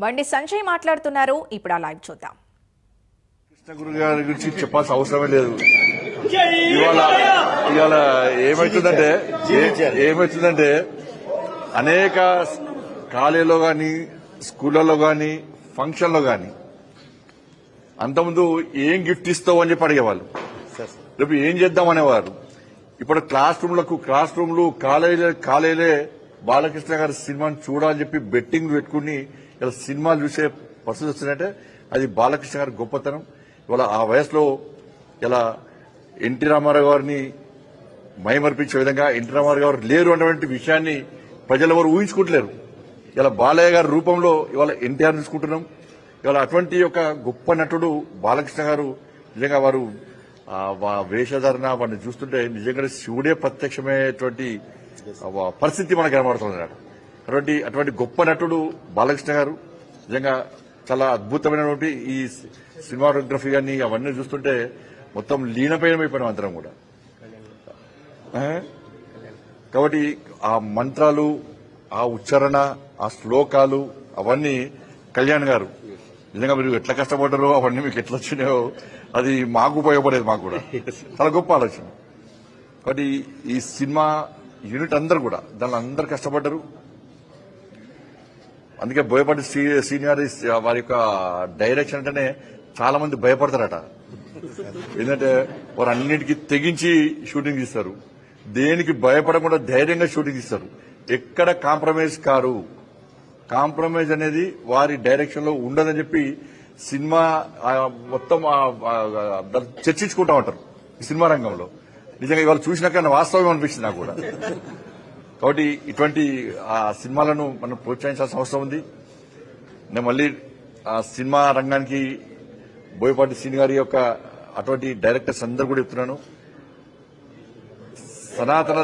బండి సంజయ్ మాట్లాడుతున్నారు. ఇప్పుడు ఆ లైవ్ చూద్దాం. కృష్ణగురు గారి గురించి చెప్పాల్సిన అవసరమే లేదు. ఇవాళ ఏమవుతుందంటే అనేక కాలేజీలో కానీ స్కూళ్లలో కానీ ఫంక్షన్లో కానీ అంతకుముందు ఏం గిఫ్ట్ ఇస్తావు అని చెప్పి అడిగేవాళ్ళు. రేపు ఏం చేద్దామనేవారు. ఇప్పుడు క్లాస్ రూమ్లు కాలేజీలే బాలకృష్ణ గారి సినిమాని చూడాలని చెప్పి బెట్టింగ్ పెట్టుకుని ఇలా సినిమాలు చూసే పరిస్థితి వస్తుందంటే అది బాలకృష్ణ గారి గొప్పతనం. ఇవాళ ఆ వయసులో ఇలా ఎన్టీ రామారావు గారిని మైమర్పించే విధంగా ఎన్టీ రామారావు గారు లేరు అన్నటువంటి విషయాన్ని ప్రజలు ఎవరు ఊహించుకుంటలేరు. ఇలా బాలయ్య గారి రూపంలో ఇవాళ ఎన్టీఆర్ చూసుకుంటున్నాం. ఇవాళ అటువంటి ఒక గొప్ప నటుడు బాలకృష్ణ గారు. నిజంగా వారు వేషధారణ వారిని చూస్తుంటే నిజంగా శివుడే ప్రత్యక్షమైనటువంటి పరిస్థితి మనకు కనబడుతుంది. అటువంటి గొప్ప నటుడు బాలకృష్ణ గారు. నిజంగా చాలా అద్భుతమైనటువంటి ఈ సినిమాటోగ్రఫీ కానీ అవన్నీ చూస్తుంటే మొత్తం లీనపైనమైపోయినాం అందరం కూడా. కాబట్టి ఆ మంత్రాలు, ఆ ఉచ్చారణ, ఆ శ్లోకాలు అవన్నీ కళ్యాణ్ గారు నిజంగా మీరు ఎట్లా కష్టపడ్డారో అవన్నీ మీకు ఎట్లా వచ్చినాయో అది మాకు ఉపయోగపడేది. మాకు కూడా చాలా గొప్ప ఆలోచన. కాబట్టి ఈ సినిమా యూనిట్ అందరు కూడా దానిలో అందరు కష్టపడ్డారు. అందుకే బోయపాటి సీనియర్ వారి యొక్క డైరెక్షన్ అంటేనే చాలా మంది భయపడతారట. ఎందుకంటే వారు అన్నిటికీ తెగించి షూటింగ్ తీస్తారు. దేనికి భయపడకుండా ధైర్యంగా షూటింగ్ తీస్తారు. ఎక్కడ కాంప్రమైజ్ కారు. కాంప్రమైజ్ అనేది వారి డైరెక్షన్ లో ఉండదని చెప్పి సినిమా మొత్తం చర్చించుకుంటా ఉంటారు ఈ సినిమా రంగంలో. నిజంగా ఇవాళ చూసినాక వాస్తవం అనిపిస్తుంది నాకు కూడా. కాబట్టి ఇటువంటి ఆ సినిమాలను మనం ప్రోత్సహించాల్సిన అవసరం ఉంది. నేను మళ్ళీ ఆ సినిమా రంగానికి బోయపాటి శ్రీని గారి యొక్క అటువంటి డైరెక్టర్స్ అందరూ కూడా చెప్తున్నాను. సనాతన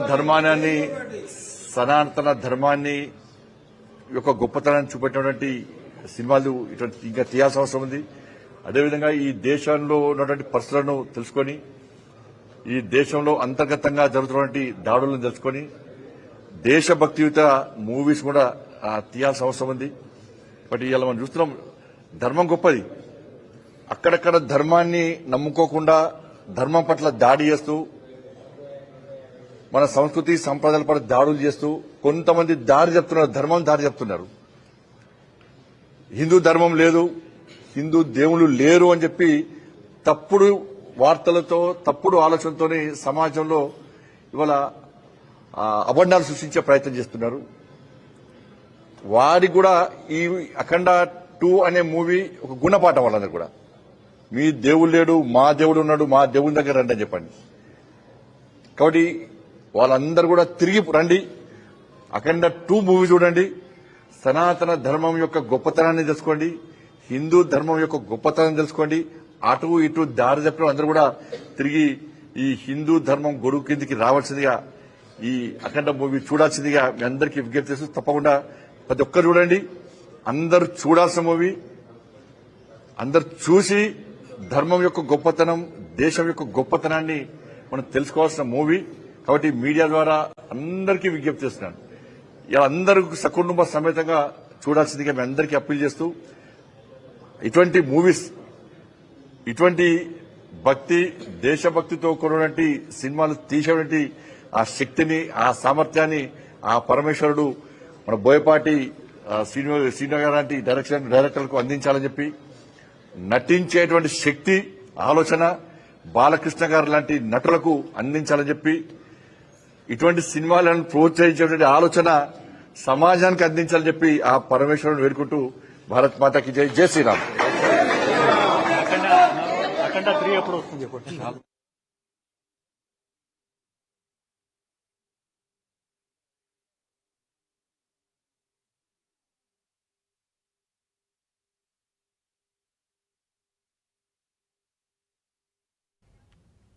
ధర్మాన్ని యొక్క గొప్పతనాన్ని చూపెట్టినటువంటి సినిమాలు ఇటువంటి ఇంకా తీయాల్సిన అవసరం ఉంది. అదేవిధంగా ఈ దేశంలో ఉన్నటువంటి పరిస్థితులను తెలుసుకొని, ఈ దేశంలో అంతర్గతంగా జరుగుతున్నటువంటి దాడులను తెలుసుకొని దేశభక్తియుత మూవీస్ కూడా తీయాల్సిన అవసరం ఉంది. బట్ ఇలా మనం చూస్తున్నాం ధర్మం గొప్పది. అక్కడక్కడ ధర్మాన్ని నమ్ముకోకుండా ధర్మం పట్ల దాడి చేస్తూ మన సంస్కృతి సంప్రదాయాల పట్ల దాడులు చేస్తూ కొంతమంది దారి చెప్తున్నారు, ధర్మం దారి చెప్తున్నారు. హిందూ ధర్మం లేదు, హిందూ దేవుళ్ళు లేరు అని చెప్పి తప్పుడు వార్తలతో తప్పుడు ఆలోచనతోనే సమాజంలో ఇవాళ అబండాలు సృష్టించే ప్రయత్నం చేస్తున్నారు. వారికి కూడా ఈ అఖండ 2 అనే మూవీ ఒక గుణపాఠం. వాళ్ళందరూ కూడా మీ దేవుడు లేడు, మా దేవుడు ఉన్నాడు, మా దేవుని దగ్గర రండి అని చెప్పండి. కాబట్టి వాళ్ళందరూ కూడా తిరిగి రండి, అఖండ 2 మూవీ చూడండి, సనాతన ధర్మం యొక్క గొప్పతనాన్ని తెలుసుకోండి, హిందూ ధర్మం యొక్క గొప్పతనం తెలుసుకోండి. అటు ఇటు దారి చెప్పిన అందరూ కూడా తిరిగి ఈ హిందూ ధర్మం గొడుగు కిందికి రావాల్సిందిగా, ఈ అఖండ మూవీ చూడాల్సిందిగా మీ అందరికీ విజ్ఞప్తి చేస్తూ తప్పకుండా ప్రతి ఒక్కరు చూడండి. అందరూ చూడాల్సిన మూవీ, అందరు చూసి ధర్మం యొక్క గొప్పతనం, దేశం యొక్క గొప్పతనాన్ని మనం తెలుసుకోవాల్సిన మూవీ. కాబట్టి మీడియా ద్వారా అందరికీ విజ్ఞప్తి చేస్తున్నాను, ఇలా అందరూ సకుటుంబ సమేతంగా చూడాల్సిందిగా మీ అందరికీ అప్పీల్ చేస్తూ ఇటువంటి మూవీస్, ఇటువంటి భక్తి దేశభక్తితో కూడినటువంటి సినిమాలు తీసేటువంటి ఆ శక్తిని, ఆ సామర్థ్యాన్ని ఆ పరమేశ్వరుడు మన బోయపాటి శ్రీను గారు లాంటి డైరెక్టర్లకు అందించాలని చెప్పి, నటించేటువంటి శక్తి ఆలోచన బాలకృష్ణ గారు లాంటి నటులకు అందించాలని చెప్పి, ఇటువంటి సినిమాలను ప్రోత్సహించేటువంటి ఆలోచన సమాజానికి అందించాలని చెప్పి ఆ పరమేశ్వరుని వేడుకుంటూ భారత్ మాతాకి జై, జై శ్రీరామ్.